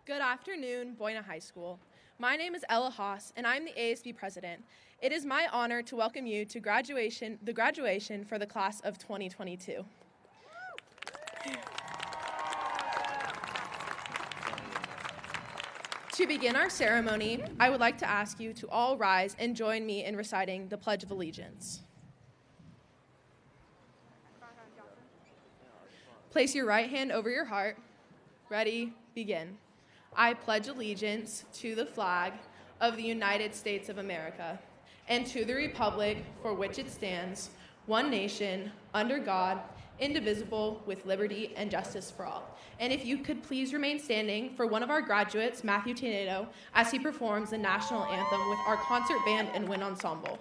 Good afternoon, Buena High School. My name is Ella Haas, and I'm the ASB president. It is my honor to welcome you to the graduation for the class of 2022. To begin our ceremony, I would like to ask you to all rise and join me in reciting the Pledge of Allegiance. Place your right hand over your heart. Ready, begin. I pledge allegiance to the flag of the United States of America and to the republic for which it stands, one nation, under God, indivisible, with liberty and justice for all. And if you could please remain standing for one of our graduates, Matthew Tenedo, as he performs the national anthem with our concert band and wind ensemble.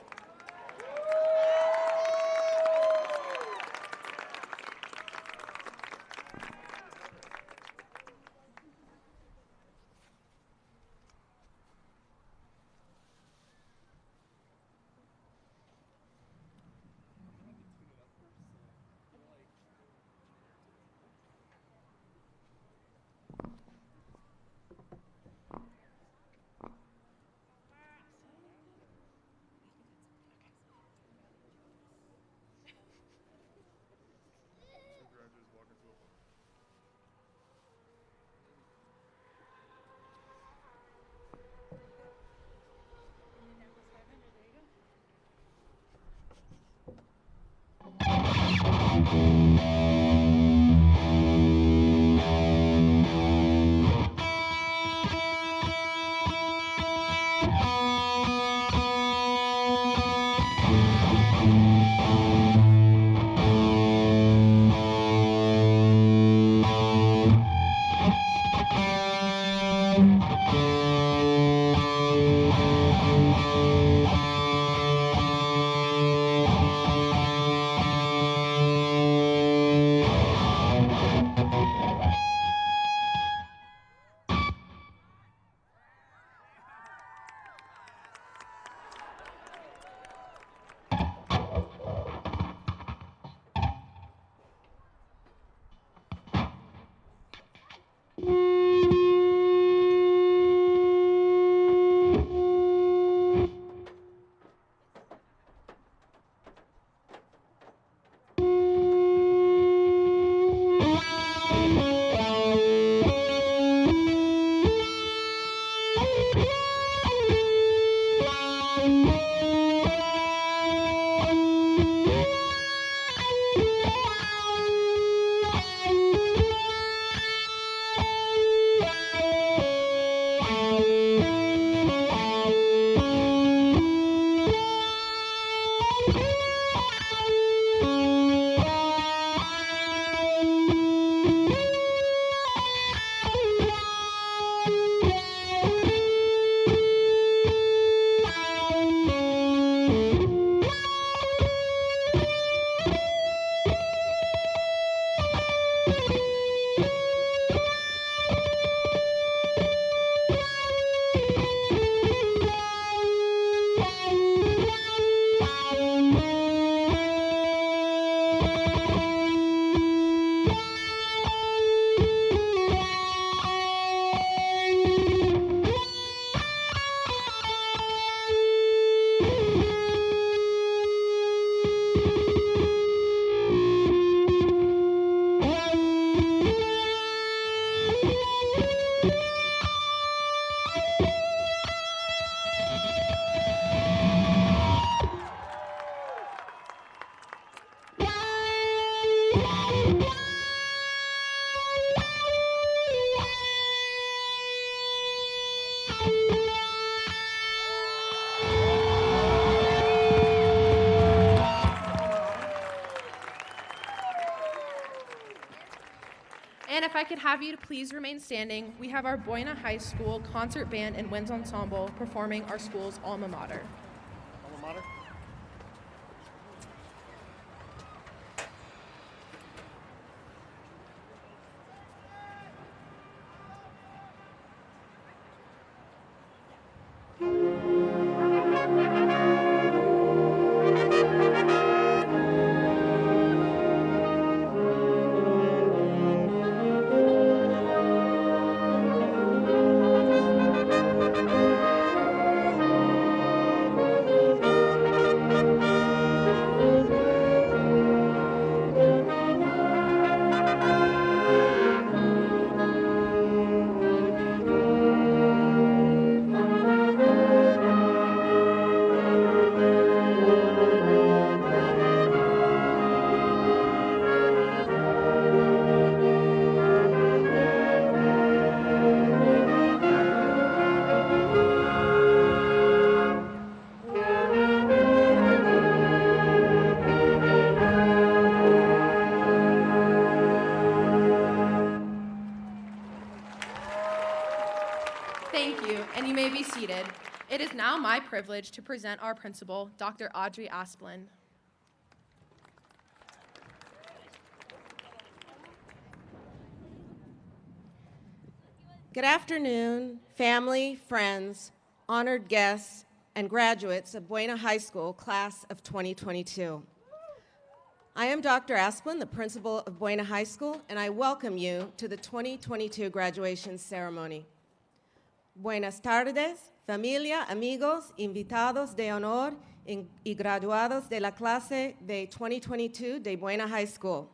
And if I could have you to please remain standing, we have our Buena High School concert band and winds ensemble performing our school's alma mater. Alma mater? seated, it is now my privilege to present our principal, Dr. Audrey Asplund. Good afternoon, family, friends, honored guests, and graduates of Buena High School class of 2022. I am Dr. Asplund, the principal of Buena High School, and I welcome you to the 2022 graduation ceremony. Buenas tardes, familia, amigos, invitados de honor y graduados de la clase de 2022 de Buena High School.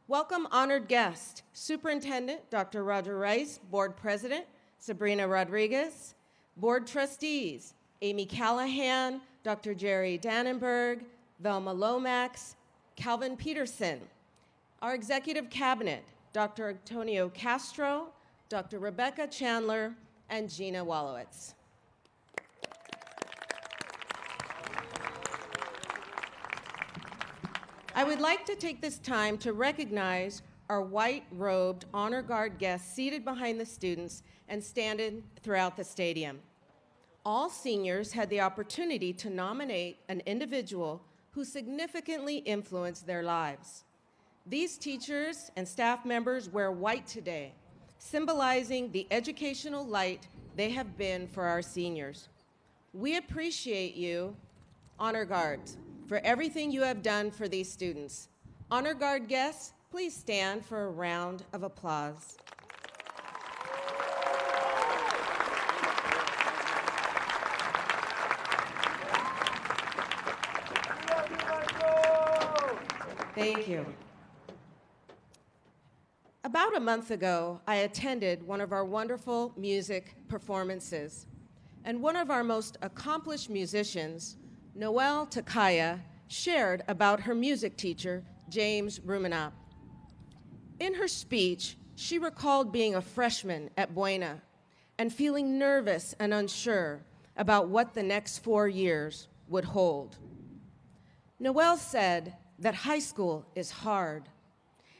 Welcome honored guest, Superintendent Dr. Roger Rice, Board President Sabrina Rodriguez, Board Trustees Amy Callahan, Dr. Jerry Dannenberg, Velma Lomax, Calvin Peterson, our Executive Cabinet, Dr. Antonio Castro, Dr. Rebecca Chandler, and Gina Wallowitz. I would like to take this time to recognize our white-robed honor guard guests seated behind the students and standing throughout the stadium. All seniors had the opportunity to nominate an individual who significantly influenced their lives. These teachers and staff members wear white today, symbolizing the educational light they have been for our seniors. We appreciate you, honor guards, for everything you have done for these students. Honor guard guests, please stand for a round of applause. Thank you. About a month ago, I attended one of our wonderful music performances, and one of our most accomplished musicians, Noelle Takaya, shared about her music teacher, James Rumenap. In her speech, she recalled being a freshman at Buena and feeling nervous and unsure about what the next 4 years would hold. Noelle said that high school is hard,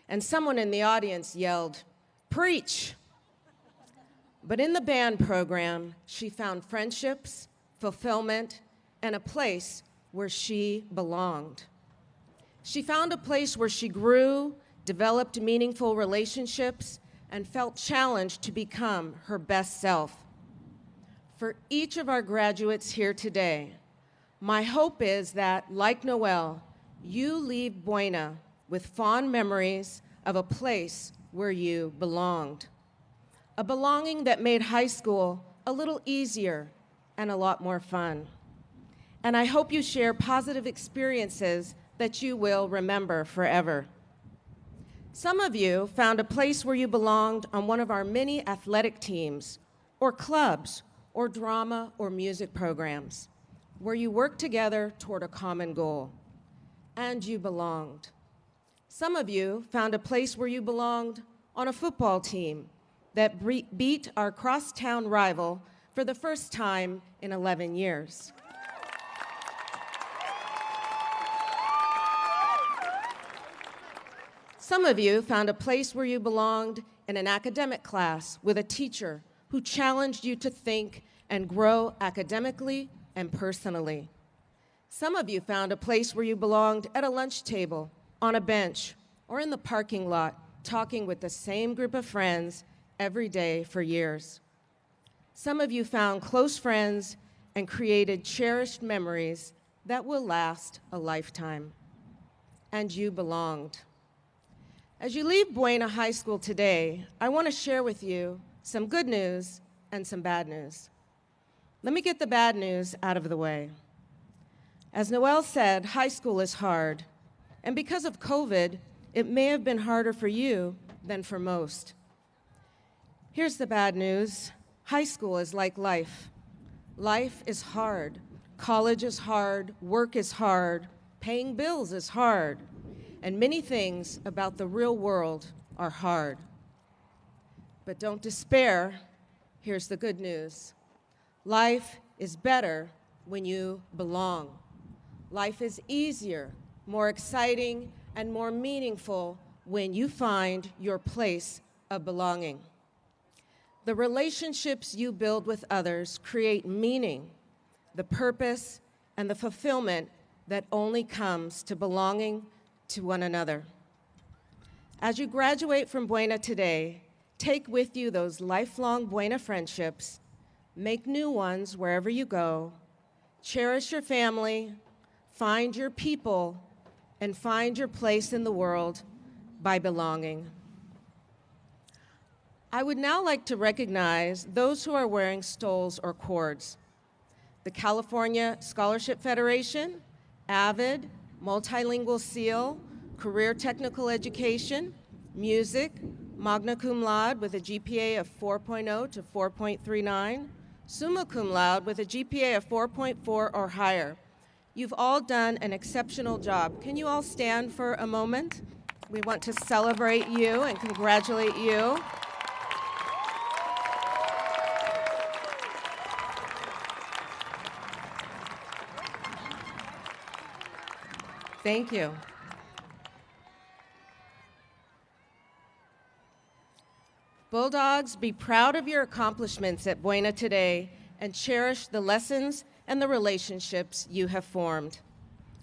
and someone in the audience yelled, "Preach!" But in the band program, she found friendships, fulfillment, and a place where she belonged. She found a place where she grew, developed meaningful relationships, and felt challenged to become her best self. For each of our graduates here today, my hope is that, like Noelle, you leave Buena with fond memories of a place where you belonged. A belonging that made high school a little easier and a lot more fun. And I hope you share positive experiences that you will remember forever. Some of you found a place where you belonged on one of our many athletic teams, or clubs, or drama or music programs, where you worked together toward a common goal, and you belonged. Some of you found a place where you belonged on a football team that beat our crosstown rival for the first time in 11 years. Some of you found a place where you belonged in an academic class with a teacher who challenged you to think and grow academically and personally. Some of you found a place where you belonged at a lunch table, on a bench, or in the parking lot, talking with the same group of friends every day for years. Some of you found close friends and created cherished memories that will last a lifetime. And you belonged. As you leave Buena High School today, I want to share with you some good news and some bad news. Let me get the bad news out of the way. As Noelle said, high school is hard, and because of COVID, it may have been harder for you than for most. Here's the bad news. High school is like life. Life is hard. College is hard. Work is hard. Paying bills is hard. And many things about the real world are hard. But don't despair. Here's the good news. Life is better when you belong. Life is easier, more exciting, and more meaningful when you find your place of belonging. The relationships you build with others create meaning, the purpose, and the fulfillment that only comes to belonging to one another. As you graduate from Buena today, take with you those lifelong Buena friendships, make new ones wherever you go, cherish your family, find your people, and find your place in the world by belonging. I would now like to recognize those who are wearing stoles or cords. The California Scholarship Federation, AVID, Multilingual SEAL, Career Technical Education, Music, Magna Cum Laude with a GPA of 4.0 to 4.39, Summa Cum Laude with a GPA of 4.4 or higher. You've all done an exceptional job. Can you all stand for a moment? We want to celebrate you and congratulate you. Thank you. Bulldogs, be proud of your accomplishments at Buena today and cherish the lessons and the relationships you have formed.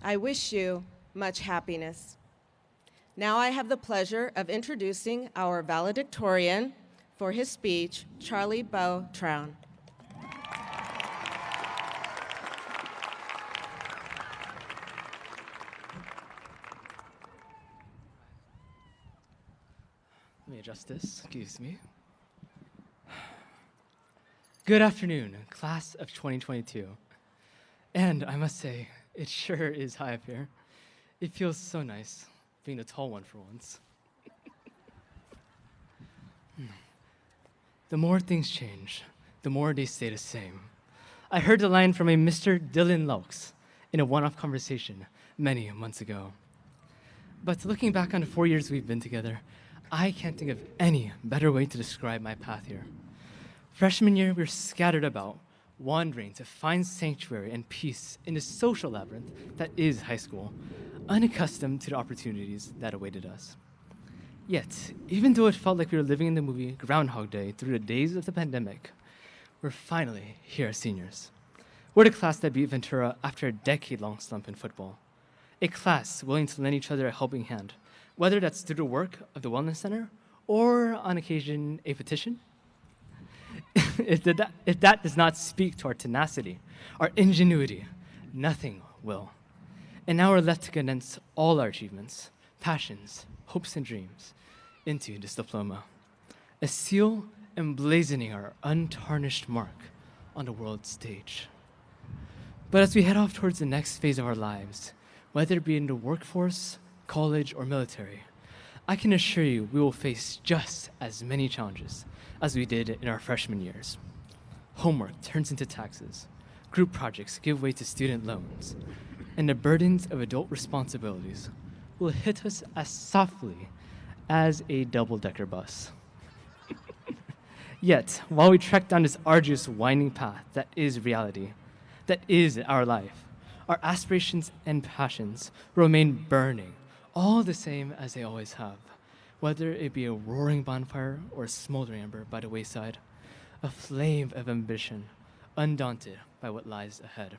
I wish you much happiness. Now I have the pleasure of introducing our valedictorian for his speech, Charlie Bow-Trown. Let me adjust this, excuse me. Good afternoon, class of 2022. And I must say, it sure is high up here. It feels so nice being the tall one for once. The more things change, the more they stay the same. I heard the line from a Mr. Dylan Laux in a one-off conversation many months ago. But looking back on the 4 years we've been together, I can't think of any better way to describe my path here. Freshman year, we were scattered about, wandering to find sanctuary and peace in the social labyrinth that is high school, unaccustomed to the opportunities that awaited us. Yet, even though it felt like we were living in the movie Groundhog Day through the days of the pandemic, we're finally here as seniors. We're the class that beat Ventura after a decade-long slump in football. A class willing to lend each other a helping hand, whether that's through the work of the Wellness Center or, on occasion, a petition. If that does not speak to our tenacity, our ingenuity, nothing will. And now we're left to condense all our achievements, passions, hopes, and dreams into this diploma, a seal emblazoning our untarnished mark on the world stage. But as we head off towards the next phase of our lives, whether it be in the workforce, college, or military, I can assure you we will face just as many challenges as we did in our freshman years. Homework turns into taxes, group projects give way to student loans, and the burdens of adult responsibilities will hit us as softly as a double-decker bus. Yet, while we trek down this arduous, winding path that is reality, that is our life, our aspirations and passions remain burning, all the same as they always have, whether it be a roaring bonfire or a smoldering ember by the wayside, a flame of ambition, undaunted by what lies ahead.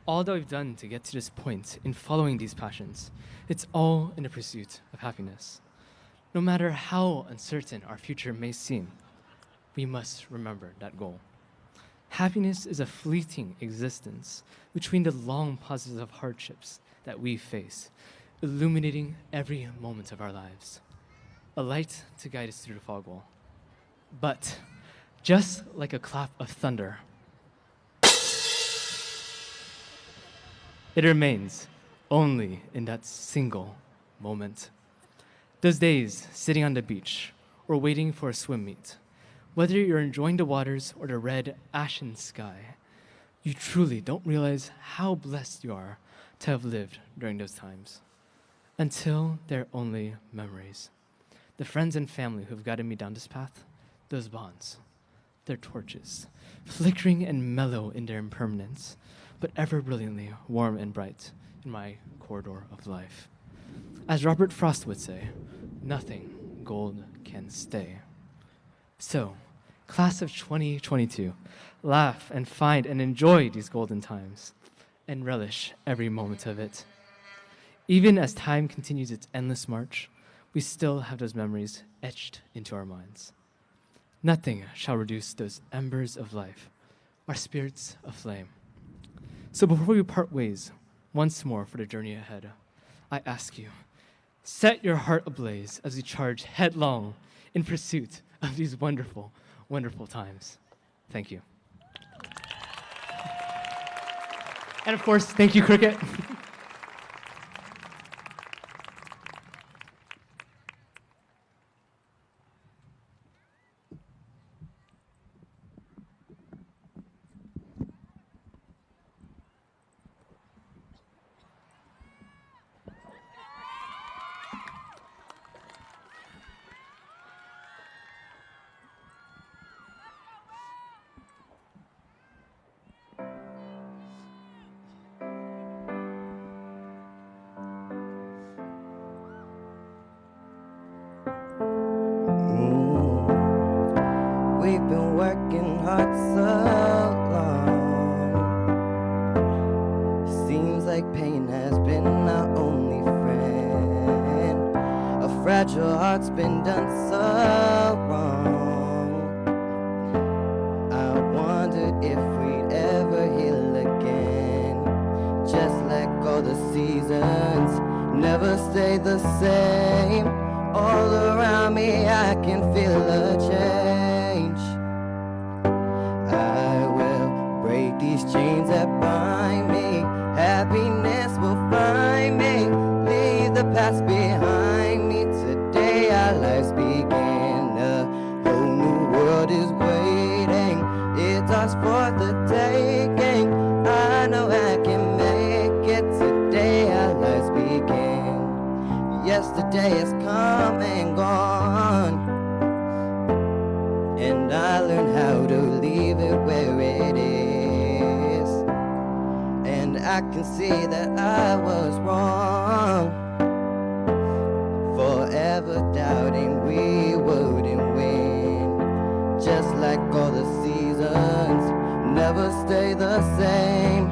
All that we've done to get to this point in following these passions, it's all in the pursuit of happiness. No matter how uncertain our future may seem, we must remember that goal. Happiness is a fleeting existence between the long pauses of hardships that we face, illuminating every moment of our lives. A light to guide us through the fog wall. But just like a clap of thunder, it remains only in that single moment. Those days sitting on the beach or waiting for a swim meet, whether you're enjoying the waters or the red, ashen sky, you truly don't realize how blessed you are to have lived during those times. Until they're only memories. The friends and family who've guided me down this path, those bonds, they're torches, flickering and mellow in their impermanence, but ever brilliantly warm and bright in my corridor of life. As Robert Frost would say, nothing gold can stay. So, class of 2022, laugh and find and enjoy these golden times and relish every moment of it. Even as time continues its endless march, we still have those memories etched into our minds. Nothing shall reduce those embers of life, our spirits aflame. So before we part ways, once more for the journey ahead, I ask you, set your heart ablaze as we charge headlong in pursuit of these wonderful, wonderful times. Thank you. And of course, thank you, Cricket. We've been working hard so long. Seems like pain has been our only friend. A fragile heart's been done so wrong. I wondered if we'd ever heal again. Just like all the seasons never stay the same. All around me I can feel a change. I will break these chains that bind me. Happiness will find me. Leave the past behind me. Today our lives begin. A whole new world is waiting. It's ours for the taking. I know I can make it. Today our lives begin. Yesterday has come and gone, and I learned how to leave it where it is. And I can see that I was wrong, forever doubting we wouldn't win. Just like all the seasons never stay the same.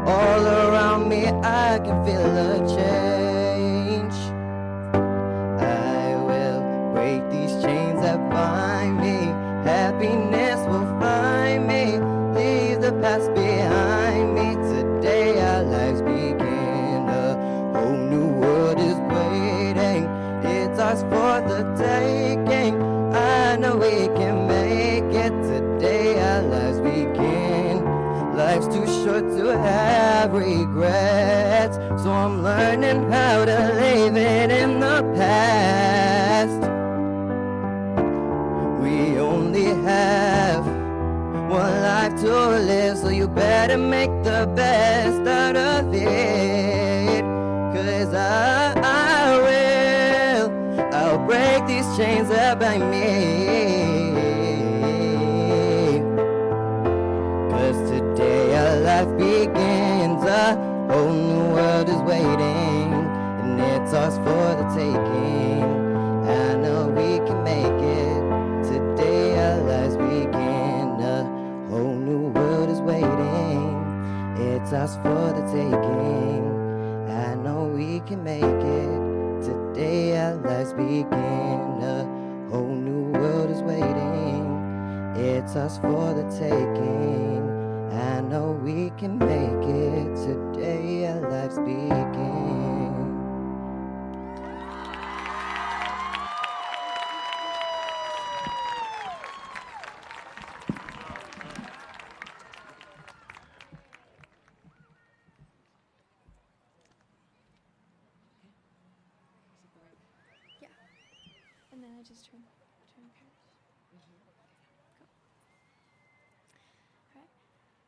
All around me I can feel a change. Break these chains that bind me. Happiness will find me. Leave the past behind me. Today our lives begin. A whole new world is waiting. It's ours for the taking. I know we can make it. Today our lives begin. Life's too short to have regrets, so I'm learning how to leave it in the past. We only have one life to live, so you better make the best out of it. 'Cause I'll break these chains that bind me. 'Cause today our life begins, a whole new world is waiting, and it's ours for the taking. I know we can make it. Today our lives begin. A whole new world is waiting. It's us for the taking. I know we can make it. Today our lives begin. A whole new world is waiting. It's us for the taking. I know we can make it. Today our lives begin. And then I just turn page. Go.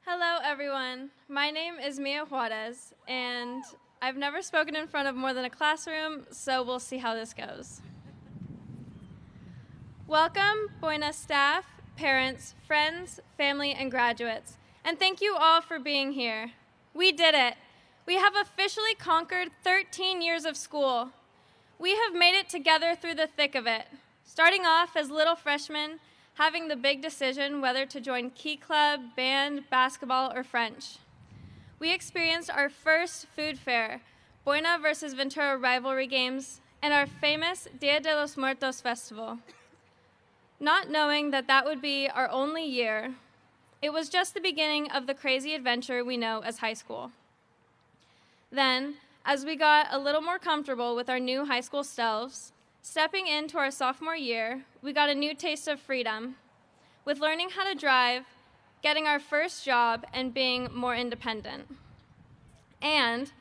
Hello, everyone. My name is Mia Juarez, and I've never spoken in front of more than a classroom, so we'll see how this goes. Welcome, Buena staff, parents, friends, family, and graduates. And thank you all for being here. We did it. We have officially conquered 13 years of school. We have made it together through the thick of it. Starting off as little freshmen, having the big decision whether to join Key Club, band, basketball, or French. We experienced our first food fair, Buena versus Ventura rivalry games, and our famous Dia de los Muertos festival. Not knowing that that would be our only year, it was just the beginning of the crazy adventure we know as high school. Then, as we got a little more comfortable with our new high school selves, stepping into our sophomore year, we got a new taste of freedom, with learning how to drive, getting our first job, and being more independent. And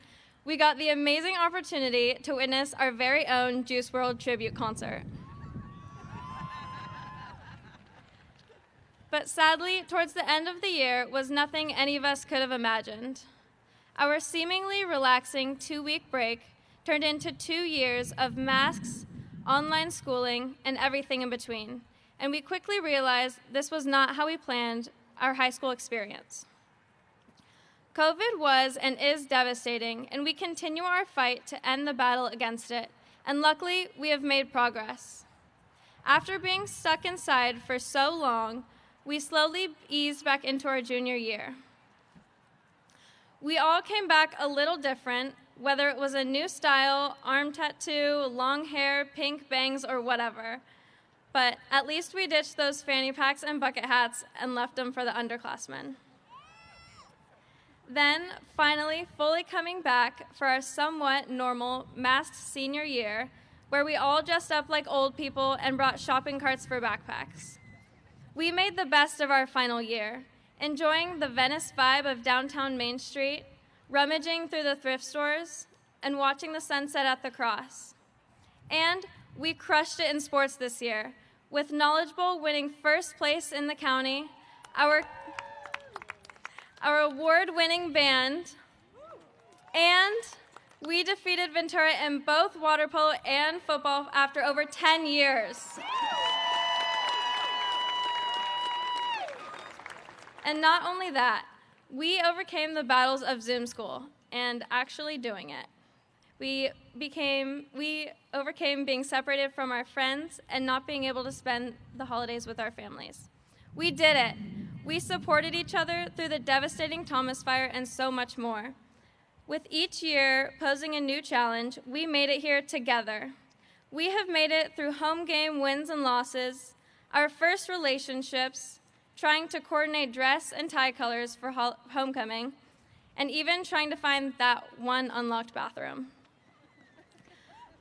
we got the amazing opportunity to witness our very own Juice WRLD tribute concert. But sadly, towards the end of the year was nothing any of us could have imagined. Our seemingly relaxing 2-week break turned into 2 years of masks, online schooling, and everything in between. And we quickly realized this was not how we planned our high school experience. COVID was and is devastating, and we continue our fight to end the battle against it. And luckily, we have made progress. After being stuck inside for so long, we slowly eased back into our junior year. We all came back a little different, whether it was a new style, arm tattoo, long hair, pink bangs, or whatever. But at least we ditched those fanny packs and bucket hats and left them for the underclassmen. Then, finally, fully coming back for our somewhat normal masked senior year, where we all dressed up like old people and brought shopping carts for backpacks. We made the best of our final year, enjoying the Venice vibe of downtown Main Street, rummaging through the thrift stores, and watching the sunset at the cross. And we crushed it in sports this year, with Knowledgeable winning first place in the county, our award-winning band, and we defeated Ventura in both water polo and football after over 10 years. And not only that, we overcame the battles of Zoom school and actually doing it. We overcame being separated from our friends and not being able to spend the holidays with our families. We did it. We supported each other through the devastating Thomas Fire and so much more. With each year posing a new challenge, we made it here together. We have made it through home game wins and losses, our first relationships, trying to coordinate dress and tie colors for homecoming, and even trying to find that one unlocked bathroom.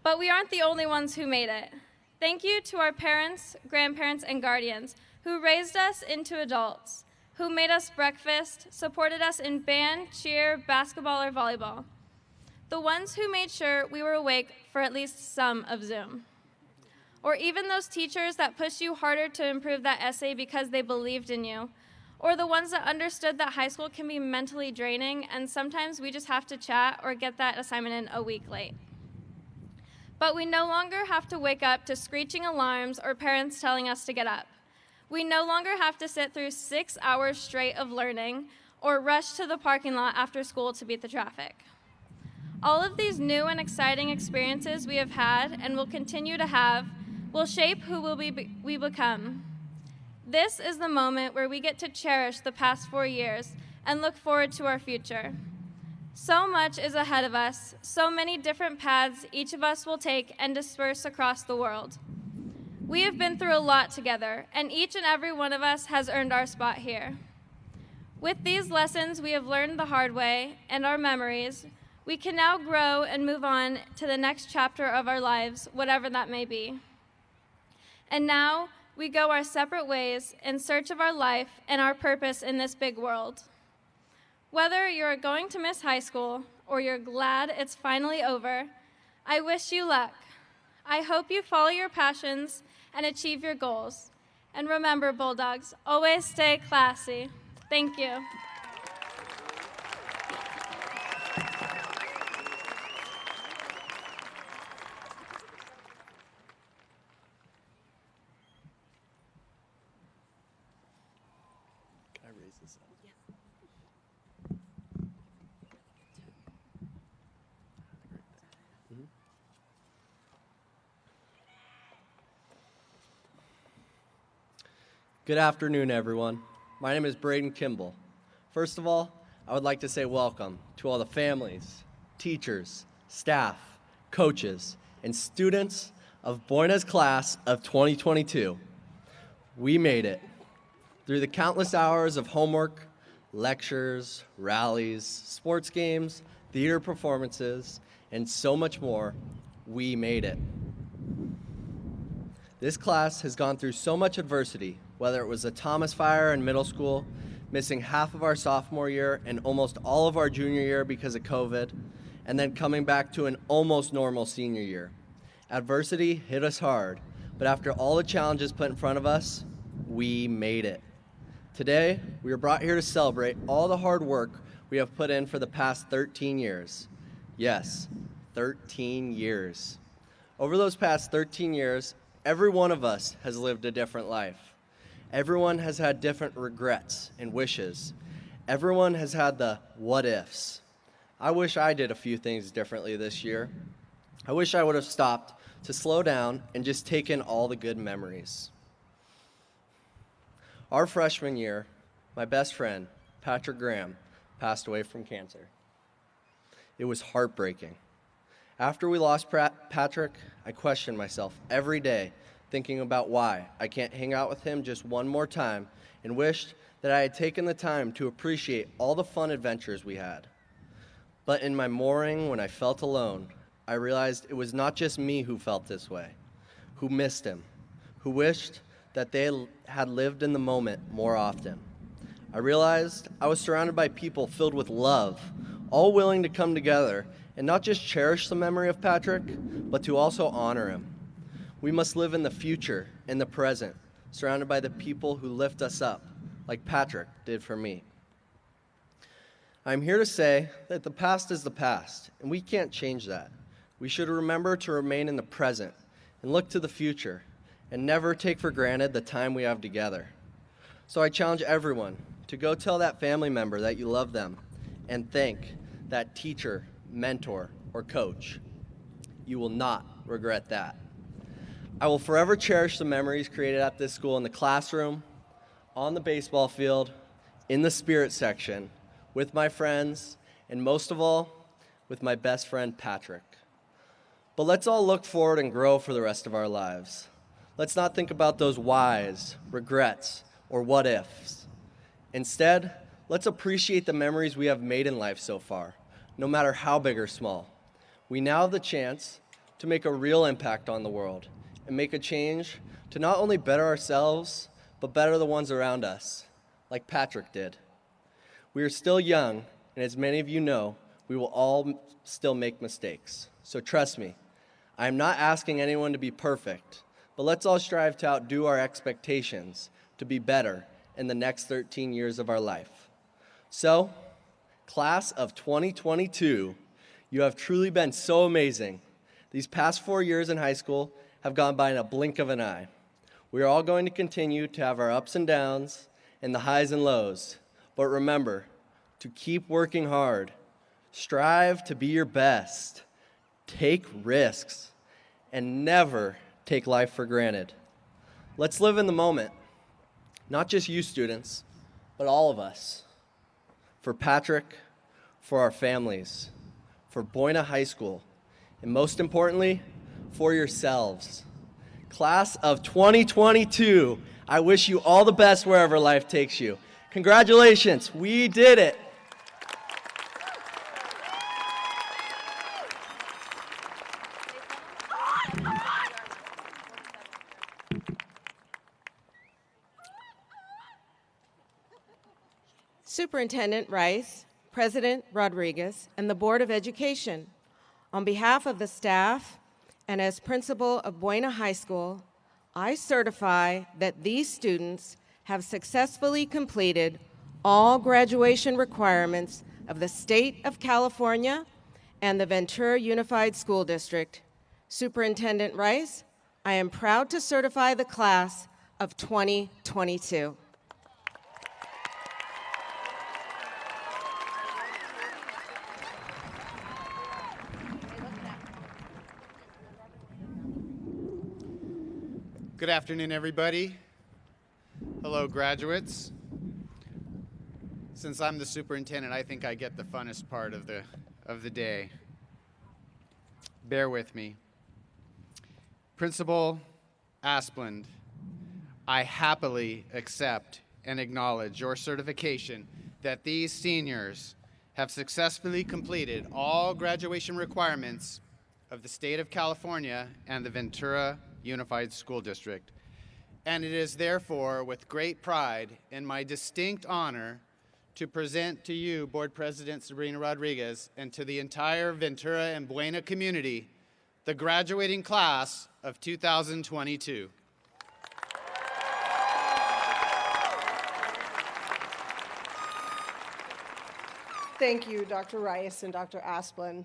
But we aren't the only ones who made it. Thank you to our parents, grandparents, and guardians who raised us into adults, who made us breakfast, supported us in band, cheer, basketball, or volleyball. The ones who made sure we were awake for at least some of Zoom. Or even those teachers that pushed you harder to improve that essay because they believed in you. Or the ones that understood that high school can be mentally draining and sometimes we just have to chat or get that assignment in a week late. But we no longer have to wake up to screeching alarms or parents telling us to get up. We no longer have to sit through 6 hours straight of learning or rush to the parking lot after school to beat the traffic. All of these new and exciting experiences we have had and will continue to have will shape who we become. This is the moment where we get to cherish the past 4 years and look forward to our future. So much is ahead of us, so many different paths each of us will take and disperse across the world. We have been through a lot together, and each and every one of us has earned our spot here. With these lessons we have learned the hard way and our memories, we can now grow and move on to the next chapter of our lives, whatever that may be. And now we go our separate ways in search of our life and our purpose in this big world. Whether you're going to miss high school or you're glad it's finally over, I wish you luck. I hope you follow your passions and achieve your goals. And remember, Bulldogs, always stay classy. Thank you. Good afternoon, everyone. My name is Braden Kimball. First of all, I would like to say welcome to all the families, teachers, staff, coaches, and students of Buena's class of 2022. We made it. Through the countless hours of homework, lectures, rallies, sports games, theater performances, and so much more, we made it. This class has gone through so much adversity, whether it was the Thomas Fire in middle school, missing half of our sophomore year and almost all of our junior year because of COVID, and then coming back to an almost normal senior year. Adversity hit us hard, but after all the challenges put in front of us, we made it. Today, we are brought here to celebrate all the hard work we have put in for the past 13 years. Yes, 13 years. Over those past 13 years, every one of us has lived a different life. Everyone has had different regrets and wishes. Everyone has had the what ifs. I wish I did a few things differently this year. I wish I would have stopped to slow down and just take in all the good memories. Our freshman year, my best friend, Patrick Graham, passed away from cancer. It was heartbreaking. After we lost Patrick, I questioned myself every day, thinking about why I can't hang out with him just one more time, and wished that I had taken the time to appreciate all the fun adventures we had. But in my mourning, when I felt alone, I realized it was not just me who felt this way, who missed him, who wished that they had lived in the moment more often. I realized I was surrounded by people filled with love, all willing to come together and not just cherish the memory of Patrick, but to also honor him. We must live in the future, in the present, surrounded by the people who lift us up, like Patrick did for me. I'm here to say that the past is the past, and we can't change that. We should remember to remain in the present and look to the future, and never take for granted the time we have together. So I challenge everyone to go tell that family member that you love them, and thank that teacher, mentor, or coach. You will not regret that. I will forever cherish the memories created at this school in the classroom, on the baseball field, in the spirit section, with my friends, and most of all, with my best friend, Patrick. But let's all look forward and grow for the rest of our lives. Let's not think about those whys, regrets, or what ifs. Instead, let's appreciate the memories we have made in life so far, no matter how big or small. We now have the chance to make a real impact on the world and make a change to not only better ourselves, but better the ones around us, like Patrick did. We are still young, and as many of you know, we will all still make mistakes. So trust me, I am not asking anyone to be perfect, but let's all strive to outdo our expectations to be better in the next 13 years of our life. So, class of 2022, you have truly been so amazing. These past 4 years in high school have gone by in a blink of an eye. We are all going to continue to have our ups and downs and the highs and lows, but remember to keep working hard, strive to be your best, take risks, and never take life for granted. Let's live in the moment, not just you students, but all of us. For Patrick, for our families, for Buena High School, and most importantly, for yourselves. Class of 2022, I wish you all the best wherever life takes you. Congratulations, we did it. Superintendent Rice, President Rodriguez, and the Board of Education, on behalf of the staff and as principal of Buena High School, I certify that these students have successfully completed all graduation requirements of the State of California and the Ventura Unified School District. Superintendent Rice, I am proud to certify the class of 2022. Good afternoon, everybody. Hello, graduates. Since I'm the superintendent, I think I get the funnest part of the day. Bear with me. Principal Asplund, I happily accept and acknowledge your certification that these seniors have successfully completed all graduation requirements of the state of California and the Ventura Unified School District. And it is therefore with great pride and my distinct honor to present to you, Board President Sabrina Rodriguez, and to the entire Ventura and Buena community, the graduating class of 2022. Thank you, Dr. Rice and Dr. Asplund.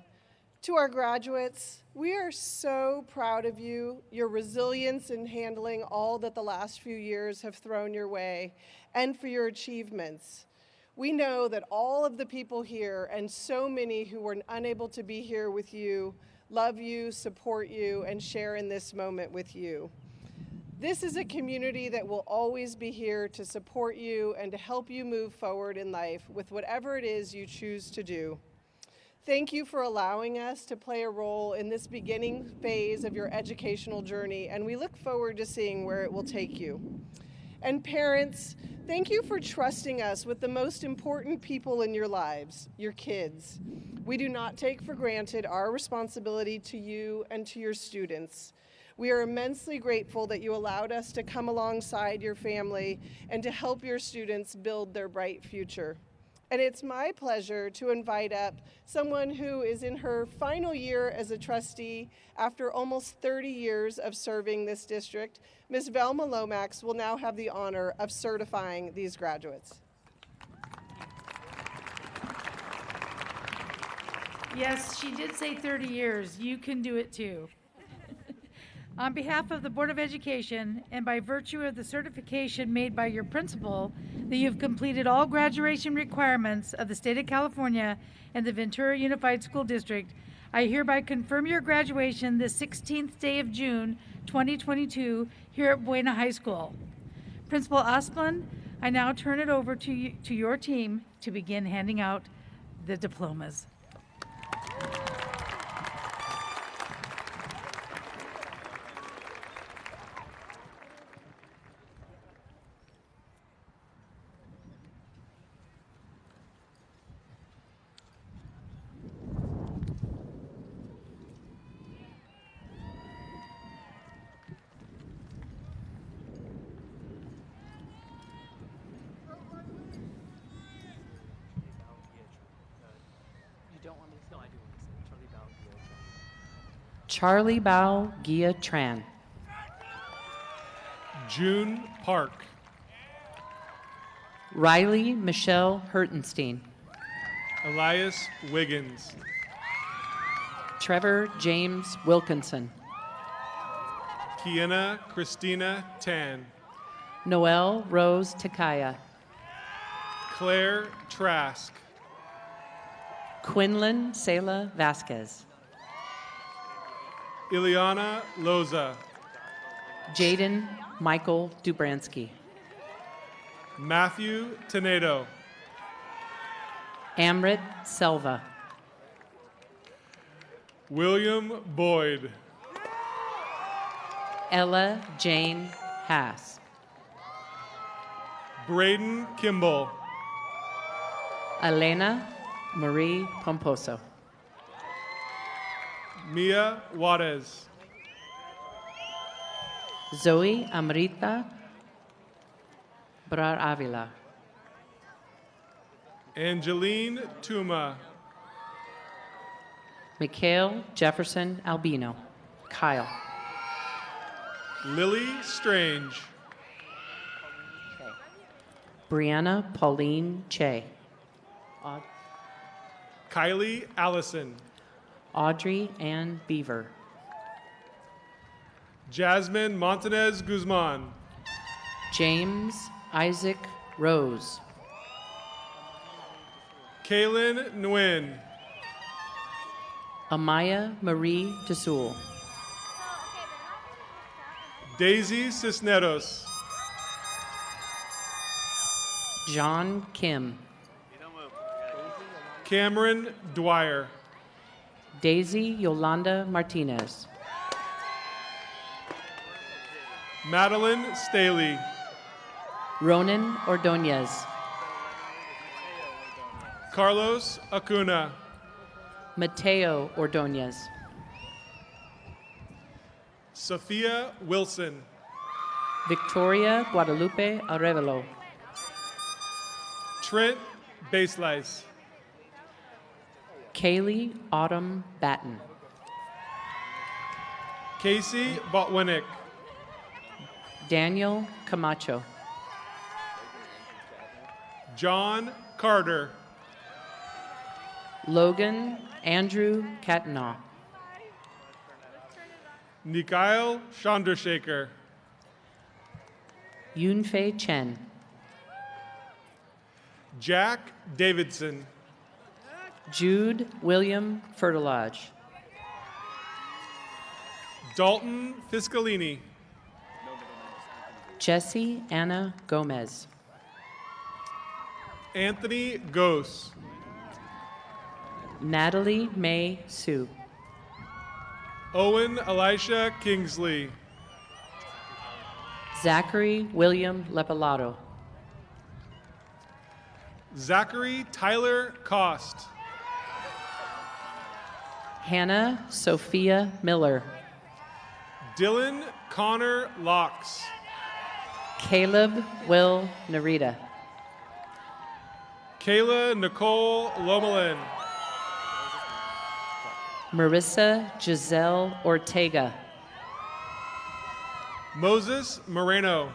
To our graduates, we are so proud of you, your resilience in handling all that the last few years have thrown your way, and for your achievements. We know that all of the people here and so many who were unable to be here with you love you, support you, and share in this moment with you. This is a community that will always be here to support you and to help you move forward in life with whatever it is you choose to do. Thank you for allowing us to play a role in this beginning phase of your educational journey, and we look forward to seeing where it will take you. And parents, thank you for trusting us with the most important people in your lives, your kids. We do not take for granted our responsibility to you and to your students. We are immensely grateful that you allowed us to come alongside your family and to help your students build their bright future. And it's my pleasure to invite up someone who is in her final year as a trustee after almost 30 years of serving this district. Ms. Velma Lomax will now have the honor of certifying these graduates. Yes, she did say 30 years. You can do it too. On behalf of the Board of Education, and by virtue of the certification made by your principal that you've completed all graduation requirements of the state of California and the Ventura Unified School District, I hereby confirm your graduation this 16th day of June, 2022, here at Buena High School. Principal Asplund, I now turn it over to your team to begin handing out the diplomas. Charlie Bao Gia Tran. June Park. Riley Michelle Hertenstein. Elias Wiggins. Trevor James Wilkinson. Kiana Christina Tan. Noelle Rose Takaya. Claire Trask. Quinlan Sela Vasquez. Ileana Loza. Jaden Michael Dubransky. Matthew Tenedo. Amrit Selva. William Boyd. Ella Jane Haas. Braden Kimball. Elena Marie Pomposo. Mia Juarez. Zoe Amrita Brar Avila. Angeline Tuma. Mikhail Jefferson Albino. Kyle. Lily Strange. Brianna Pauline Che. Kylie Allison. Audrey Ann Beaver. Jasmine Montanez Guzman. James Isaac Rose. Kaylin Nguyen. Amaya Marie DeSul. Daisy Cisneros. John Kim. Cameron Dwyer. Daisy Yolanda Martinez. Madeline Staley. Ronan Ordonez. Carlos Acuna. Mateo Ordonez. Sophia Wilson. Victoria Guadalupe Arevalo. Trent Baselice. Kaylee Autumn Batten. Casey Botwinick. Daniel Camacho. John Carter. Logan Andrew Catanaugh. Nikhail Chandrasekhar. Yunfei Chen. Jack Davidson. Jude William Fertilage. Dalton Fiscalini. Jesse Anna Gomez. Anthony Gose. Natalie May Sue. Owen Elisha Kingsley. Zachary William Lepalato. Zachary Tyler Cost. Hannah Sophia Miller. Dylan Connor Locks. Caleb Will Narita. Kayla Nicole Lomelin. Marissa Giselle Ortega. Moses Moreno.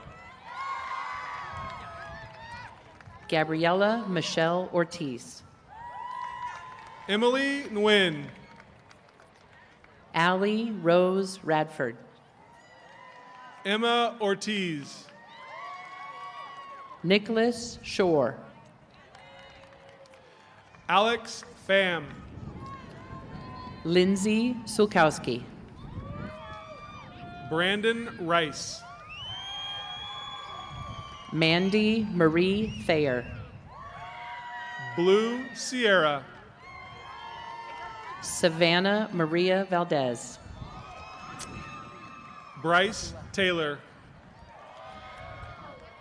Gabriela Michelle Ortiz. Emily Nguyen. Allie Rose Radford. Emma Ortiz. Nicholas Shore. Alex Pham. Lindsay Sulkowski. Brandon Rice. Mandy Marie Thayer. Blue Sierra. Savannah Maria Valdez. Bryce Taylor.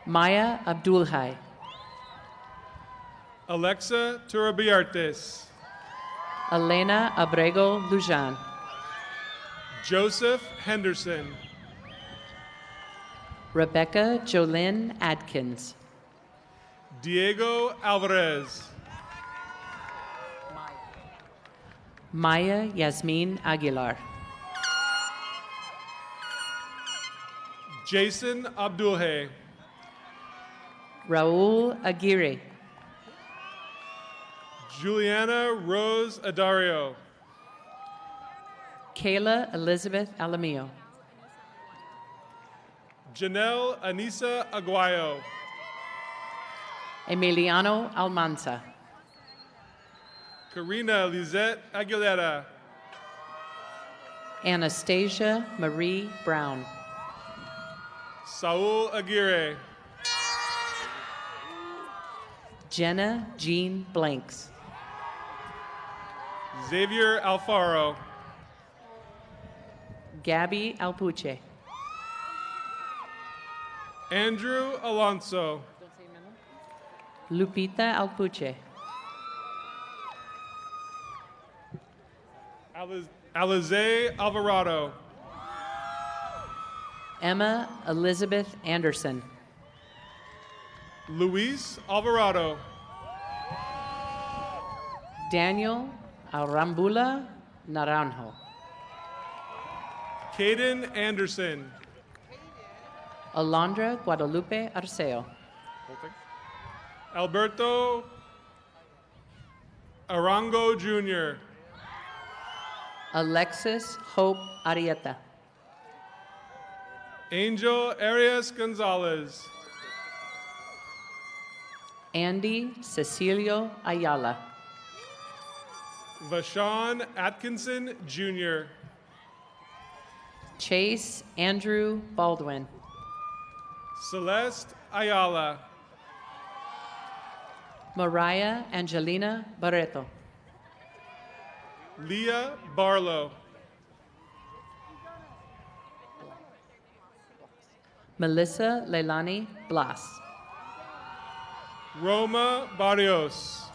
Maya Abdulhai. Alexa Turabiartes. Elena Abrego Lujan. Joseph Henderson. Rebecca Jolynn Adkins. Diego Alvarez. Maya Yasmin Aguilar. Jason Abdulhay. Raul Aguirre. Juliana Rose Adario. Kayla Elizabeth Alamio. Janelle Anissa Aguayo. Emiliano Almanza. Karina Lizette Aguilera. Anastasia Marie Brown. Saul Aguirre. Jenna Jean Blanks. Xavier Alfaro. Gabby Alpuche. Andrew Alonso. Lupita Alpuche. Alize Alvarado. Emma Elizabeth Anderson. Luis Alvarado. Daniel Arambula Naranjo. Caden Anderson. Alondra Guadalupe Arceo. Alberto Arango Jr. Alexis Hope Arieta. Angel Arias Gonzalez. Andy Cecilio Ayala. Vashawn Atkinson Jr. Chase Andrew Baldwin. Celeste Ayala. Mariah Angelina Barreto. Leah Barlow. Melissa Leilani Blas. Roma Barrios.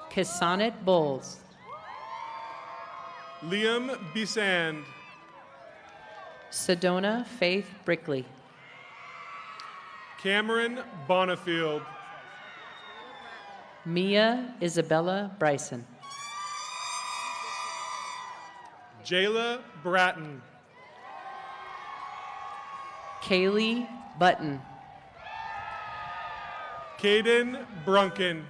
Kisanet Bowles. Liam Bisand. Sedona Faith Brickley. Cameron Bonifield. Mia Isabella Bryson. Jayla Bratton. Kaylee Button. Caden Brunken.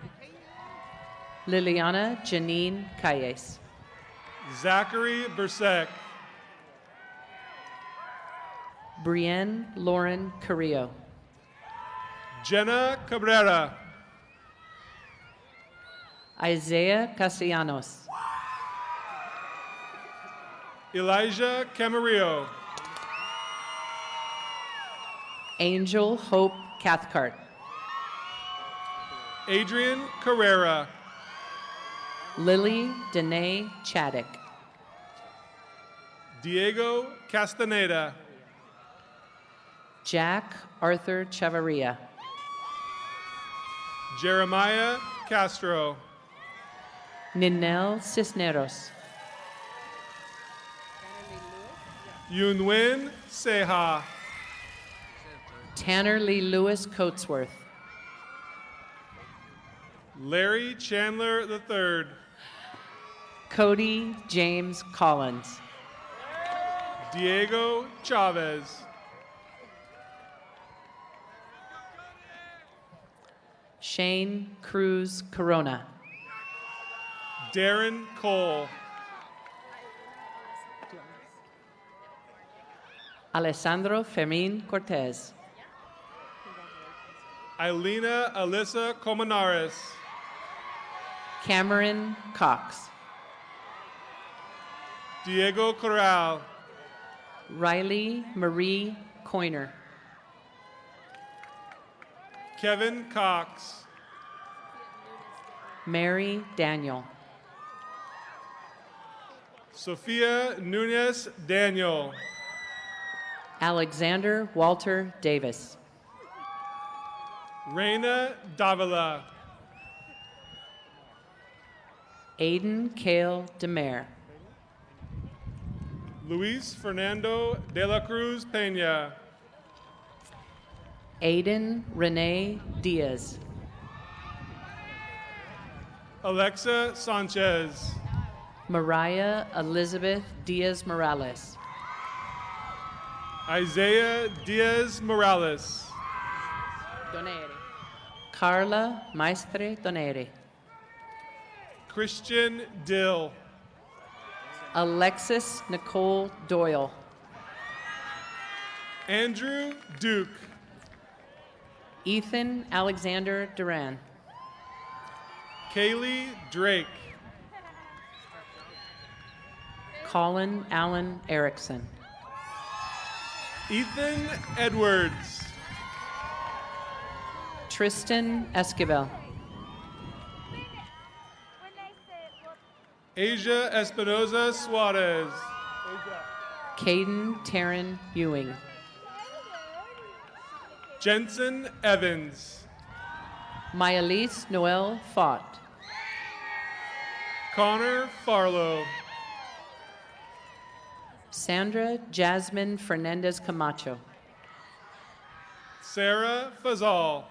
Liliana Janine Calles. Zachary Bersek. Brienne Lauren Carrillo. Jenna Cabrera. Isaiah Castellanos. Elijah Camarillo. Angel Hope Cathcart. Adrian Carrera. Lily Danae Chaddick. Diego Castaneda. Jack Arthur Chavarria. Jeremiah Castro. Ninel Cisneros. Yunwin Seha. Tanner Lee Lewis Coatsworth. Larry Chandler III. Cody James Collins. Diego Chavez. Shane Cruz Corona. Darren Cole. Alessandro Fermin Cortez. Eilena Alyssa Comanares. Cameron Cox. Diego Corral. Riley Marie Coiner. Kevin Cox. Mary Daniel. Sophia Nunez Daniel. Alexander Walter Davis. Reina Davila. Aiden Kale Demare. Luis Fernando de la Cruz Peña. Aiden Renee Diaz. Alexa Sanchez. Mariah Elizabeth Diaz Morales. Isaiah Diaz Morales. Donere. Carla Maestre Donere. Christian Dill. Alexis Nicole Doyle. Andrew Duke. Ethan Alexander Duran. Kaylee Drake. Colin Allen Erickson. Ethan Edwards. Tristan Esquivel. Asia Espinoza Suarez. Caden Taryn Ewing. Jensen Evans. Myalise Noel Fott. Connor Farlow. Sandra Jasmine Fernandez Camacho. Sarah Fazal.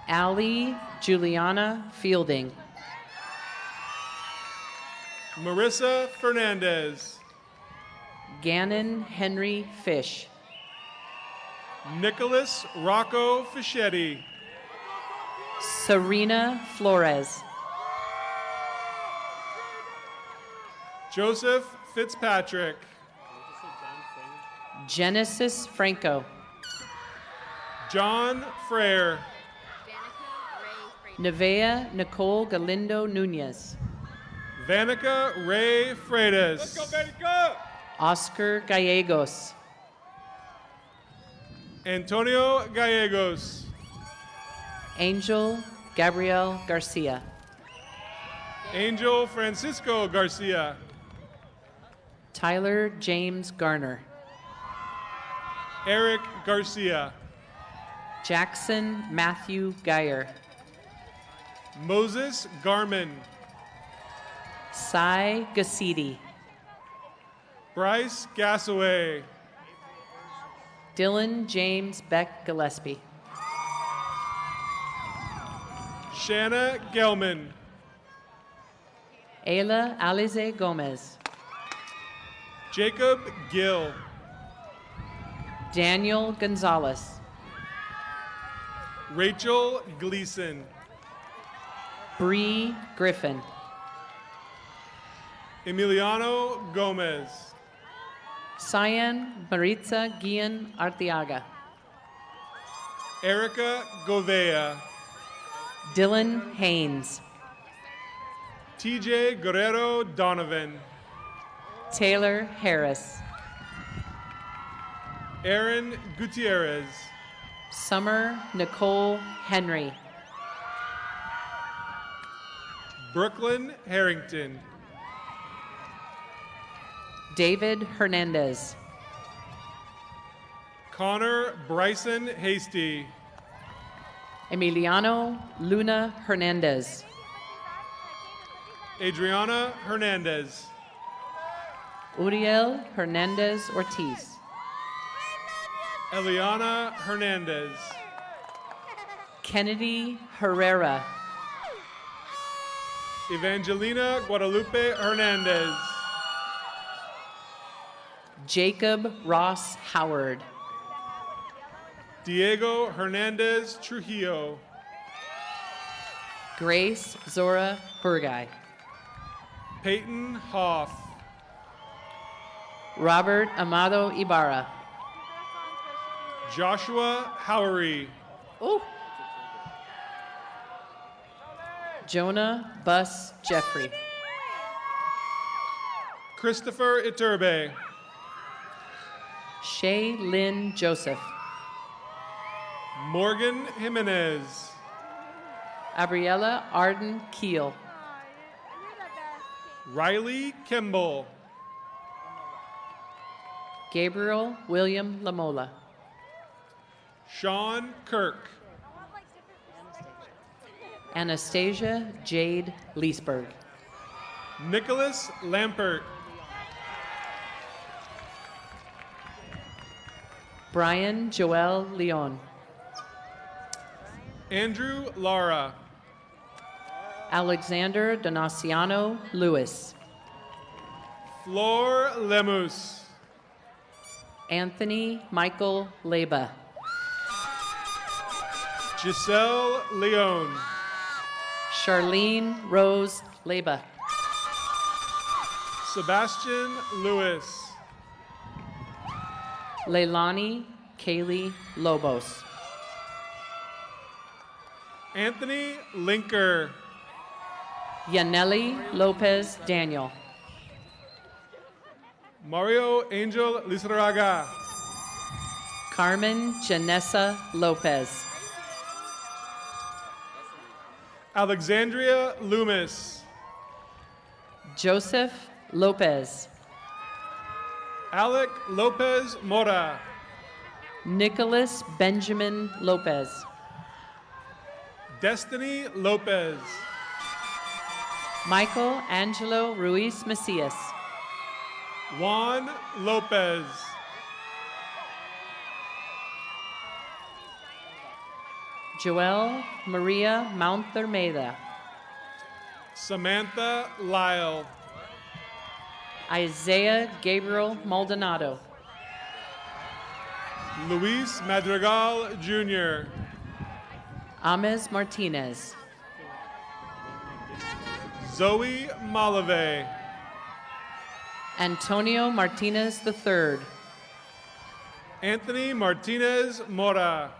Ali Juliana Fielding. Marissa Fernandez. Gannon Henry Fish. Nicholas Rocco Fischetti. Serena Flores. Joseph Fitzpatrick. Genesis Franco. John Frere. Nevea Nicole Galindo Nunez. Vanica Ray Freitas. Oscar Gallegos. Antonio Gallegos. Angel Gabriel Garcia. Angel Francisco Garcia. Tyler James Garner. Eric Garcia. Jackson Matthew Geyer. Moses Garman. Cy Gassidi. Bryce Gassaway. Dylan James Beck Gillespie. Shanna Gelman. Ayla Alize Gomez. Jacob Gill. Daniel Gonzalez. Rachel Gleason. Bree Griffin. Emiliano Gomez. Cyan Maritza Guillen Arteaga. Erica Govea. Dylan Haynes. TJ Guerrero Donovan. Taylor Harris. Aaron Gutierrez. Summer Nicole Henry. Brooklyn Harrington. David Hernandez. Connor Bryson Hasty. Emiliano Luna Hernandez. Adriana Hernandez. Uriel Hernandez Ortiz. Eliana Hernandez. Kennedy Herrera. Evangelina Guadalupe Hernandez. Jacob Ross Howard. Diego Hernandez Trujillo. Grace Zora Hurgai. Peyton Hoff. Robert Amado Ibarra. Joshua Howery. Oh. Jonah Bus Jeffrey. Christopher Iturbe. Shay Lynn Joseph. Morgan Jimenez. Abriella Arden Keel. Riley Kimball. Gabriel William Lamola. Sean Kirk. Anastasia Jade Leesburg. Nicholas Lampert. Brian Joel Leon. Andrew Lara. Alexander Donaciano Lewis. Flor Lemus. Anthony Michael Leba. Giselle Leone. Charlene Rose Leba. Sebastian Lewis. Leilani Kaylee Lobos. Anthony Linker. Yaneli Lopez Daniel. Mario Angel Lizarraga. Carmen Janessa Lopez. Alexandria Loomis. Joseph Lopez. Alec Lopez Mora. Nicholas Benjamin Lopez. Destiny Lopez. Michael Angelo Ruiz Macias. Juan Lopez. Joel Maria Mountermeda. Samantha Lyle. Isaiah Gabriel Maldonado. Luis Madrigal Jr. Ames Martinez. Zoe Malave. Antonio Martinez III. Anthony Martinez Mora.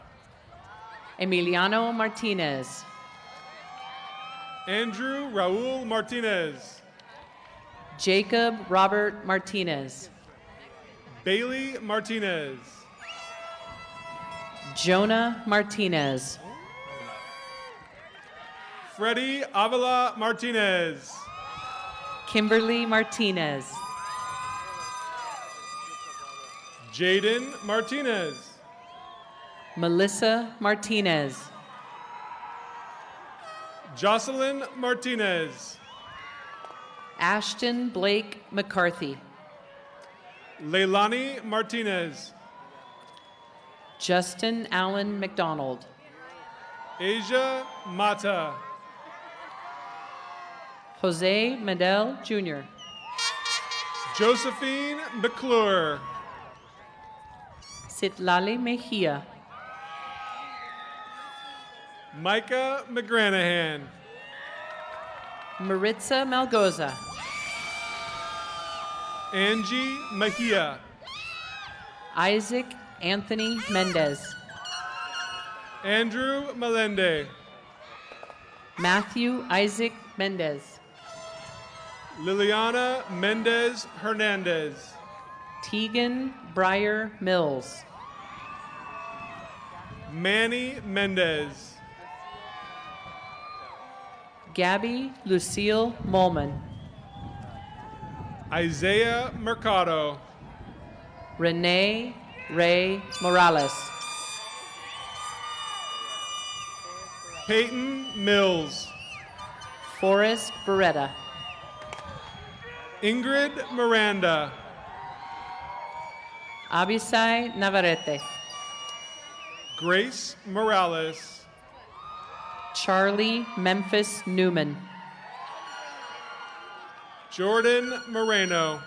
Emiliano Martinez. Andrew Raul Martinez. Jacob Robert Martinez. Bailey Martinez. Jonah Martinez. Freddie Avila Martinez. Kimberly Martinez. Jaden Martinez. Melissa Martinez. Jocelyn Martinez. Ashton Blake McCarthy. Leilani Martinez. Justin Allen McDonald. Asia Mata. Jose Medel Jr. Josephine McClure. Citlali Mejia. Micah McGranahan. Maritza Malgoza. Angie Mejia. Isaac Anthony Mendez. Andrew Melende. Matthew Isaac Mendez. Liliana Mendez Hernandez. Tegan Breyer Mills. Manny Mendez. Gabby Lucille Molman. Isaiah Mercado. Renee Ray Morales. Peyton Mills. Forrest Beretta. Ingrid Miranda. Abisai Navarrete. Grace Morales. Charlie Memphis Newman. Jordan Moreno.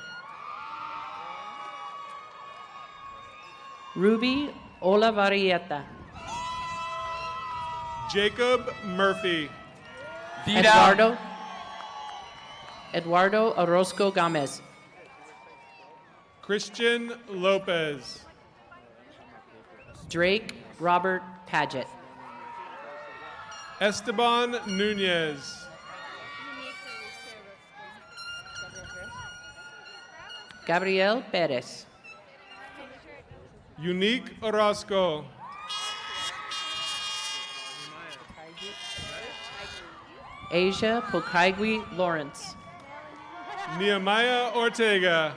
Ruby Olavarieta. Jacob Murphy. Eduardo Orozco Gomez. Christian Lopez. Drake Robert Paget. Esteban Nunez. Gabriel Perez. Unique Orozco. Asia Pokaigui Lawrence. Nehemiah Ortega.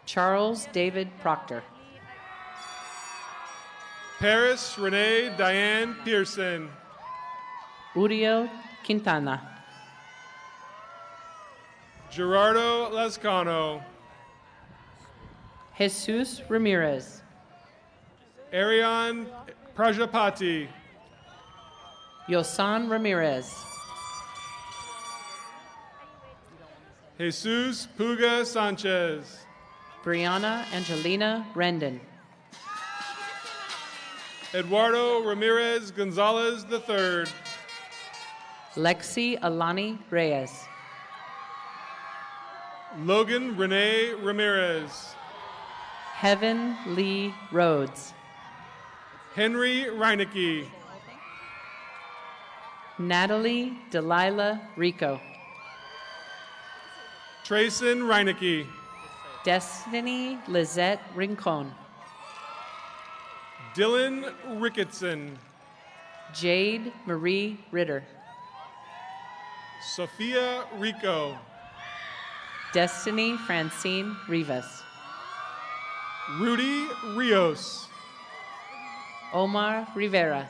Charles David Proctor. Paris Renee Diane Pearson. Uriel Quintana. Gerardo Lascano. Jesus Ramirez. Ariane Prajapati. Yosan Ramirez. Jesus Puga Sanchez. Brianna Angelina Rendon. Eduardo Ramirez Gonzalez III. Lexi Alani Reyes. Logan Renee Ramirez. Heaven Lee Rhodes. Henry Reinecke. Natalie Delilah Rico. Trayson Reinecke. Destiny Lizette Rincon. Dylan Ricketson. Jade Marie Ritter. Sophia Rico. Destiny Francine Rivas. Rudy Rios. Omar Rivera.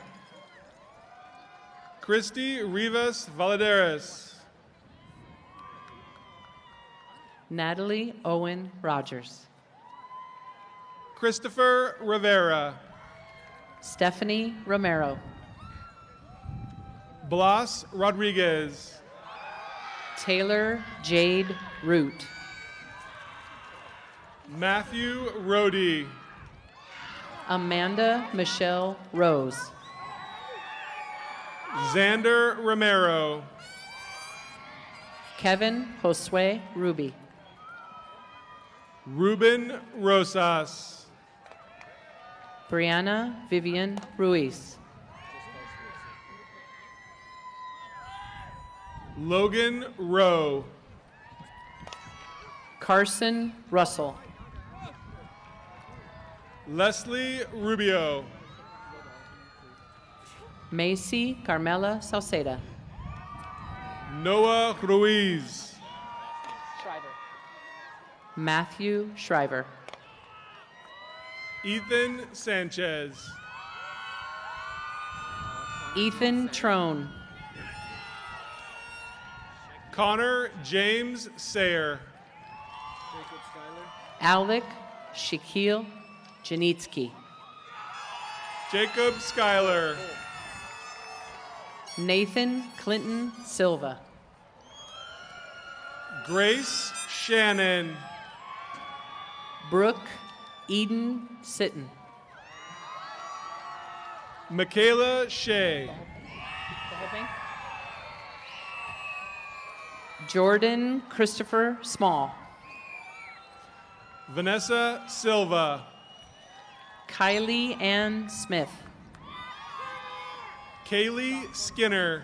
Christy Rivas Valadares. Natalie Owen Rogers. Christopher Rivera. Stephanie Romero. Blas Rodriguez. Taylor Jade Root. Matthew Rohde. Amanda Michelle Rose. Xander Romero. Kevin Josue Ruby. Ruben Rosas. Brianna Vivian Ruiz. Logan Rowe. Carson Russell. Leslie Rubio. Macy Carmela Salceda. Noah Ruiz. Matthew Shriver. Ethan Sanchez. Ethan Trone. Connor James Sayer. Alec Shaquille Janitsky. Jacob Schuyler. Nathan Clinton Silva. Grace Shannon. Brooke Eden Sitton. Michaela Shea. Jordan Christopher Small. Vanessa Silva. Kylie Ann Smith. Kaylee Skinner.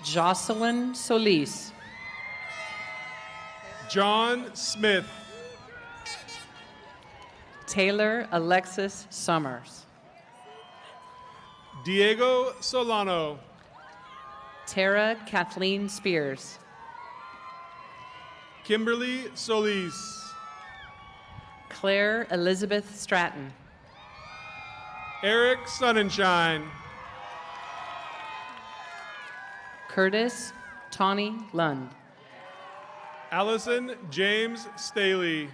Jocelyn Solis. John Smith. Taylor Alexis Summers. Diego Solano. Tara Kathleen Spears. Kimberly Solis. Claire Elizabeth Stratton. Eric Sonnenschein. Curtis Tawny Lund. Allison James Staley.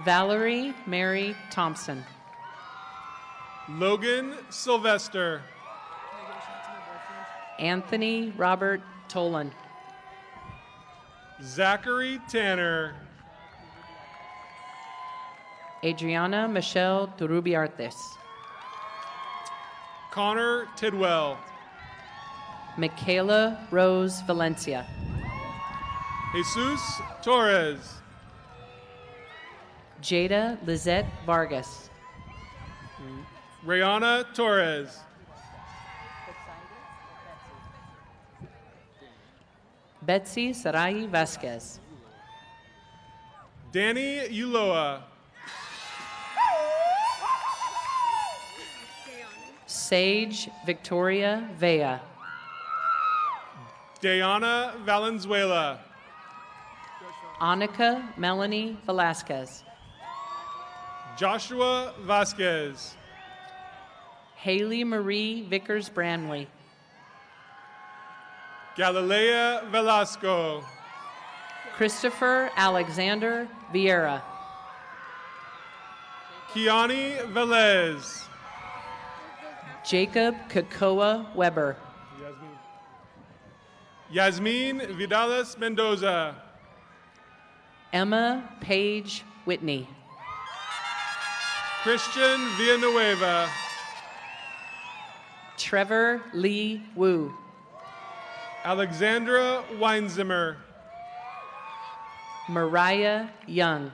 Valerie Mary Thompson. Logan Sylvester. Anthony Robert Tolan. Zachary Tanner. Adriana Michelle Turubiartes. Connor Tidwell. Michaela Rose Valencia. Jesus Torres. Jada Lizette Vargas. Rayana Torres. Betsy Sarai Vasquez. Danny Uloa. Sage Victoria Vea. Diana Valenzuela. Annika Melanie Velasquez. Joshua Vasquez. Haley Marie Vickers Bramley. Galilea Velasco. Christopher Alexander Vieira. Kiani Velez. Jacob Kakoa Weber. Yasmin Vidales Mendoza. Emma Page Whitney. Christian Villanueva. Trevor Lee Wu. Alexandra Weinzimmer. Mariah Young.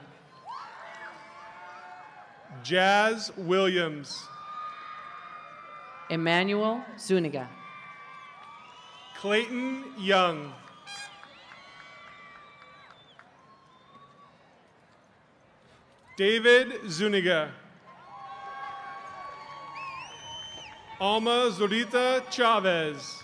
Jazz Williams. Emmanuel Zuniga. Clayton Young. David Zuniga. Alma Zorita Chavez.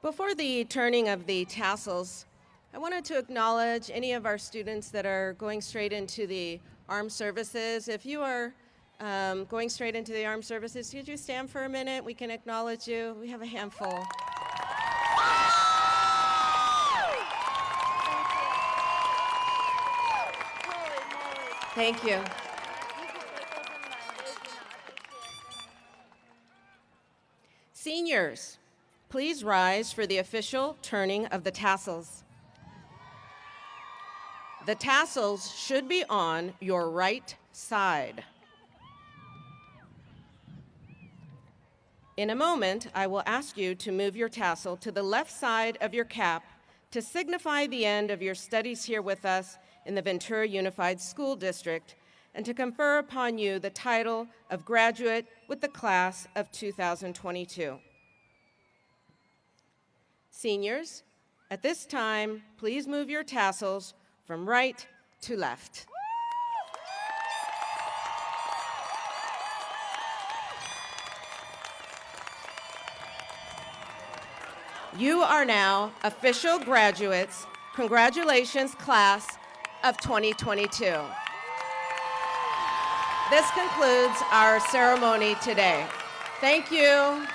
Before the turning of the tassels, I wanted to acknowledge any of our students that are going straight into the armed services. If you are going straight into the armed services, could you stand for a minute? We can acknowledge you. We have a handful. Thank you. Seniors, please rise for the official turning of the tassels. The tassels should be on your right side. In a moment, I will ask you to move your tassel to the left side of your cap to signify the end of your studies here with us in the Ventura Unified School District and to confer upon you the title of graduate with the class of 2022. Seniors, at this time, please move your tassels from right to left. You are now official graduates. Congratulations, class of 2022. This concludes our ceremony today. Thank you.